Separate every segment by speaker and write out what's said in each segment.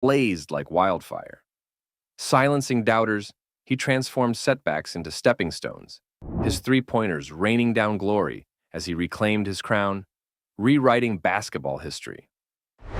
Speaker 1: blazed like wildfire. Silencing doubters, he transformed setbacks into stepping stones, his three-pointers raining down glory as he reclaimed his crown, rewriting basketball history.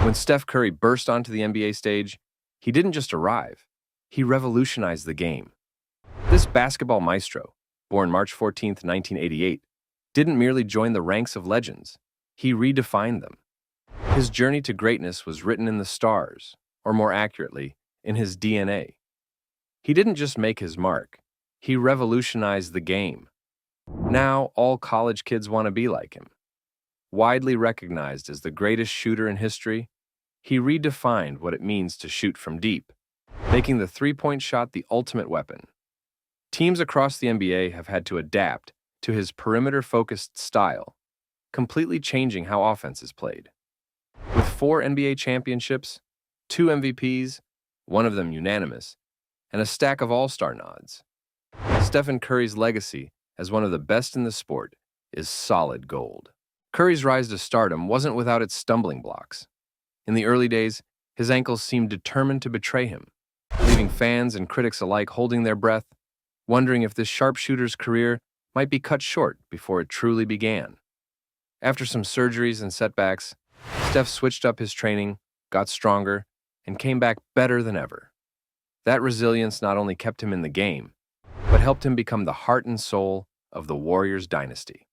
Speaker 1: When Steph Curry burst onto the NBA stage, he didn't just arrive, he revolutionized the game. This basketball maestro, born March 14, 1988, didn't merely join the ranks of legends, he redefined them. His journey to greatness was written in the stars, or more accurately, in his DNA. He didn't just make his mark, he revolutionized the game. Now, all college kids want to be like him. Widely recognized as the greatest shooter in history, he redefined what it means to shoot from deep, making the three-point shot the ultimate weapon. Teams across the NBA have had to adapt to his perimeter-focused style, completely changing how offense is played. With 4 NBA championships, 2 MVPs, one of them unanimous, and a stack of all-star nods, Stephen Curry's legacy as one of the best in the sport is solid gold. Curry's rise to stardom wasn't without its stumbling blocks. In the early days, his ankles seemed determined to betray him, leaving fans and critics alike holding their breath, wondering if this sharpshooter's career might be cut short before it truly began. After some surgeries and setbacks, Steph switched up his training, got stronger, and came back better than ever. That resilience not only kept him in the game, but helped him become the heart and soul of the Warriors dynasty.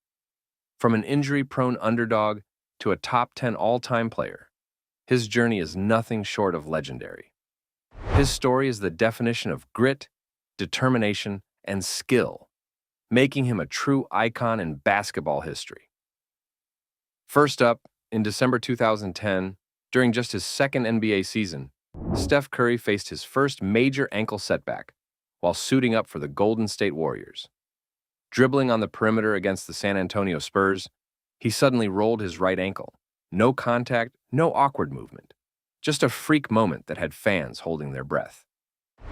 Speaker 1: From an injury-prone underdog to a top 10 all-time player, his journey is nothing short of legendary. His story is the definition of grit, determination, and skill, making him a true icon in basketball history. First up, in December 2010, during just his second NBA season, Steph Curry faced his first major ankle setback while suiting up for the Golden State Warriors. Dribbling on the perimeter against the San Antonio Spurs, he suddenly rolled his right ankle. No contact, no awkward movement. Just a freak moment that had fans holding their breath.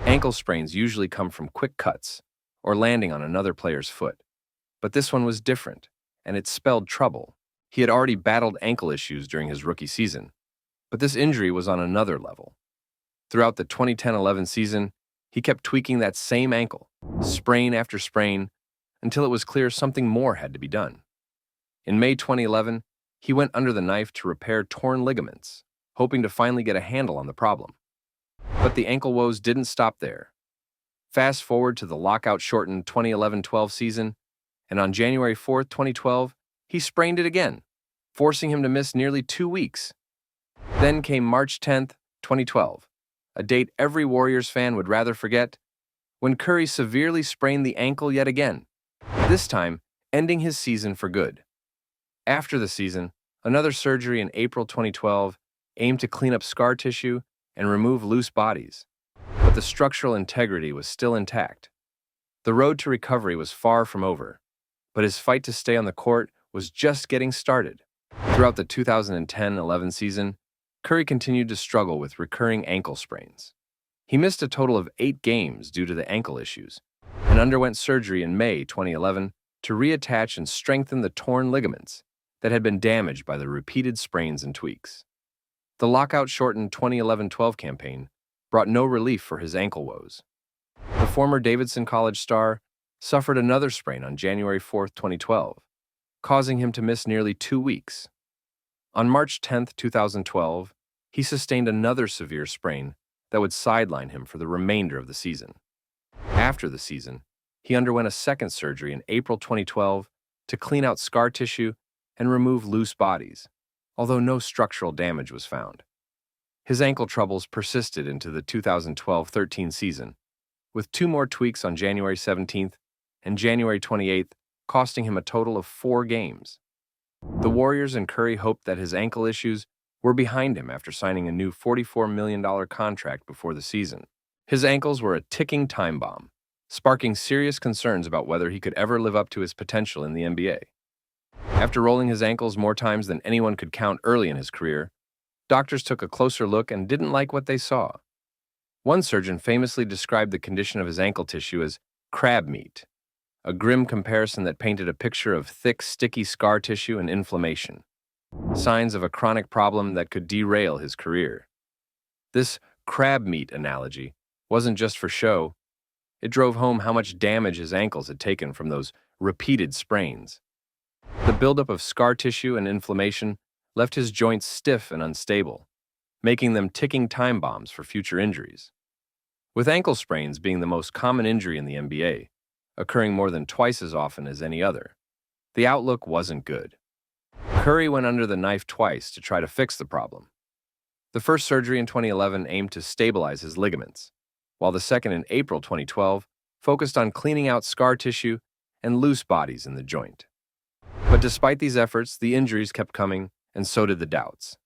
Speaker 1: Ankle sprains usually come from quick cuts or landing on another player's foot. But this one was different, and it spelled trouble. He had already battled ankle issues during his rookie season, but this injury was on another level. Throughout the 2010-11 season, he kept tweaking that same ankle, sprain after sprain, until it was clear something more had to be done. In May 2011, he went under the knife to repair torn ligaments, hoping to finally get a handle on the problem. But the ankle woes didn't stop there. Fast forward to the lockout-shortened 2011-12 season, and on January 4, 2012, he sprained it again, forcing him to miss nearly 2 weeks. Then came March 10, 2012, a date every Warriors fan would rather forget, when Curry severely sprained the ankle yet again, this time ending his season for good. After the season, another surgery in April 2012 aimed to clean up scar tissue and remove loose bodies, but the structural integrity was still intact. The road to recovery was far from over, but his fight to stay on the court was just getting started. Throughout the 2010-11 season, Curry continued to struggle with recurring ankle sprains. He missed a total of 8 games due to the ankle issues and underwent surgery in May 2011 to reattach and strengthen the torn ligaments that had been damaged by the repeated sprains and tweaks. The lockout-shortened 2011-12 campaign brought no relief for his ankle woes. The former Davidson College star suffered another sprain on January 4, 2012, causing him to miss nearly 2 weeks. On March 10, 2012, he sustained another severe sprain that would sideline him for the remainder of the season. After the season, he underwent a second surgery in April 2012 to clean out scar tissue and remove loose bodies, although no structural damage was found. His ankle troubles persisted into the 2012-13 season, with 2 more tweaks on January 17th and January 28th, costing him a total of 4 games. The Warriors and Curry hoped that his ankle issues were behind him after signing a new $44 million contract before the season. His ankles were a ticking time bomb, sparking serious concerns about whether he could ever live up to his potential in the NBA. After rolling his ankles more times than anyone could count early in his career, doctors took a closer look and didn't like what they saw. One surgeon famously described the condition of his ankle tissue as crab meat, a grim comparison that painted a picture of thick, sticky scar tissue and inflammation, signs of a chronic problem that could derail his career. This crab meat analogy wasn't just for show, it drove home how much damage his ankles had taken from those repeated sprains. The buildup of scar tissue and inflammation left his joints stiff and unstable, making them ticking time bombs for future injuries. With ankle sprains being the most common injury in the NBA, occurring more than twice as often as any other, the outlook wasn't good. Curry went under the knife twice to try to fix the problem. The first surgery in 2011 aimed to stabilize his ligaments, while the second in April 2012 focused on cleaning out scar tissue and loose bodies in the joint. But despite these efforts, the injuries kept coming, and so did the doubts.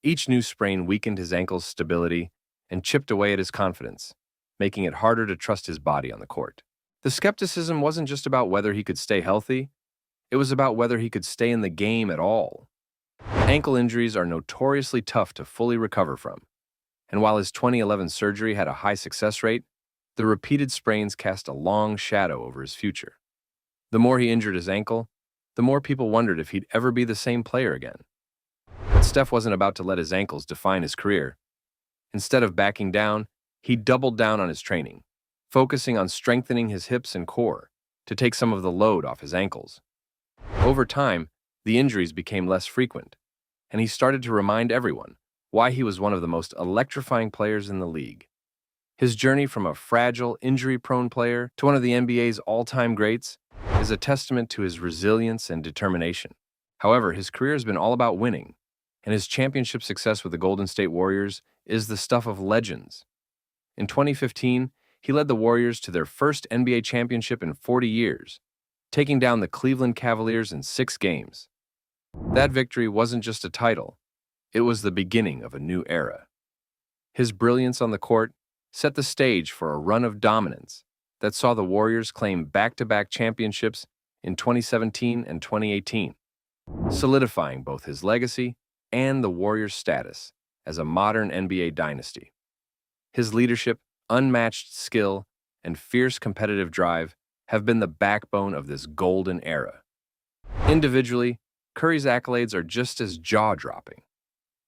Speaker 1: Each new sprain weakened his ankle's stability and chipped away at his confidence, making it harder to trust his body on the court. The skepticism wasn't just about whether he could stay healthy, it was about whether he could stay in the game at all. Ankle injuries are notoriously tough to fully recover from, and while his 2011 surgery had a high success rate, the repeated sprains cast a long shadow over his future. The more he injured his ankle, the more people wondered if he'd ever be the same player again. But Steph wasn't about to let his ankles define his career. Instead of backing down, he doubled down on his training, focusing on strengthening his hips and core to take some of the load off his ankles. Over time, the injuries became less frequent, and he started to remind everyone why he was one of the most electrifying players in the league. His journey from a fragile, injury-prone player to one of the NBA's all-time greats is a testament to his resilience and determination. However, his career has been all about winning, and his championship success with the Golden State Warriors is the stuff of legends. In 2015, he led the Warriors to their first NBA championship in 40 years, taking down the Cleveland Cavaliers in 6 games. That victory wasn't just a title, it was the beginning of a new era. His brilliance on the court set the stage for a run of dominance that saw the Warriors claim back-to-back championships in 2017 and 2018, solidifying both his legacy and the Warriors' status as a modern NBA dynasty. His leadership, unmatched skill, and fierce competitive drive have been the backbone of this golden era. Individually, Curry's accolades are just as jaw-dropping.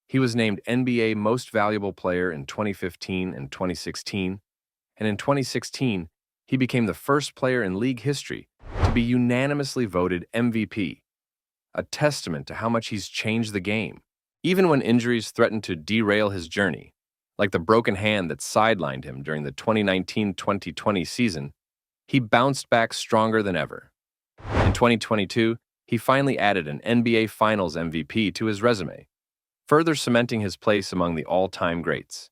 Speaker 1: He was named NBA Most Valuable Player in 2015 and 2016, and in 2016, he became the first player in league history to be unanimously voted MVP, a testament to how much he's changed the game. Even when injuries threatened to derail his journey, like the broken hand that sidelined him during the 2019-2020 season, he bounced back stronger than ever. In 2022, he finally added an NBA Finals MVP to his resume, further cementing his place among the all-time greats.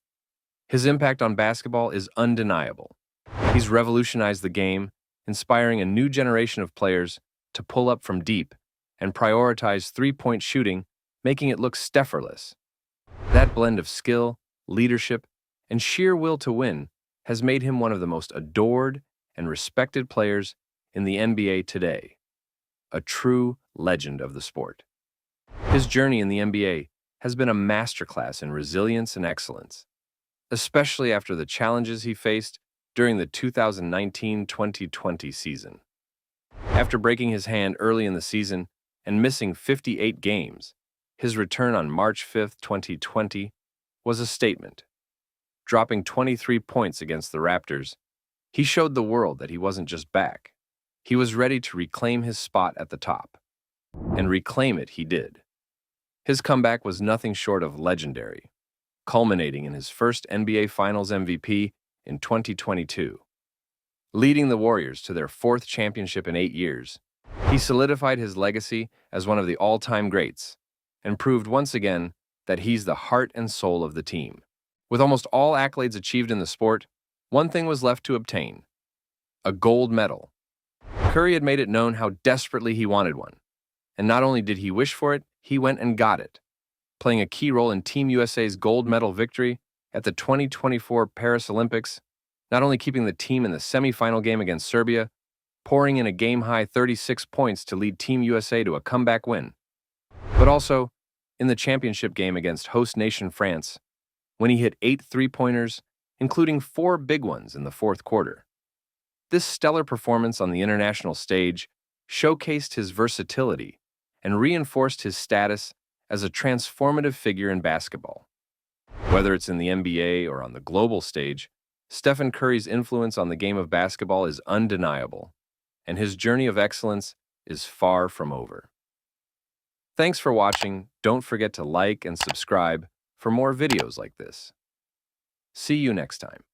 Speaker 1: His impact on basketball is undeniable. He's revolutionized the game, inspiring a new generation of players to pull up from deep and prioritize three-point shooting, making it look Steph-erless. That blend of skill, leadership, and sheer will to win has made him one of the most adored and respected players in the NBA today, a true legend of the sport. His journey in the NBA has been a masterclass in resilience and excellence, especially after the challenges he faced during the 2019-2020 season. After breaking his hand early in the season and missing 58 games, his return on March 5, 2020, was a statement. Dropping 23 points against the Raptors, he showed the world that he wasn't just back. He was ready to reclaim his spot at the top. And reclaim it he did. His comeback was nothing short of legendary, culminating in his first NBA Finals MVP in 2022. Leading the Warriors to their 4th championship in 8 years, he solidified his legacy as one of the all-time greats and proved once again that he's the heart and soul of the team. With almost all accolades achieved in the sport, one thing was left to obtain: a gold medal. Curry had made it known how desperately he wanted one, and not only did he wish for it, he went and got it, playing a key role in Team USA's gold medal victory at the 2024 Paris Olympics, not only keeping the team in the semifinal game against Serbia, pouring in a game-high 36 points to lead Team USA to a comeback win, but also in the championship game against host nation France, when he hit 8 three-pointers, including 4 big ones in the 4th quarter. This stellar performance on the international stage showcased his versatility and reinforced his status as a transformative figure in basketball. Whether it's in the NBA or on the global stage, Stephen Curry's influence on the game of basketball is undeniable, and his journey of excellence is far from over. Thanks for watching. Don't forget to like and subscribe for more videos like this. See you next time.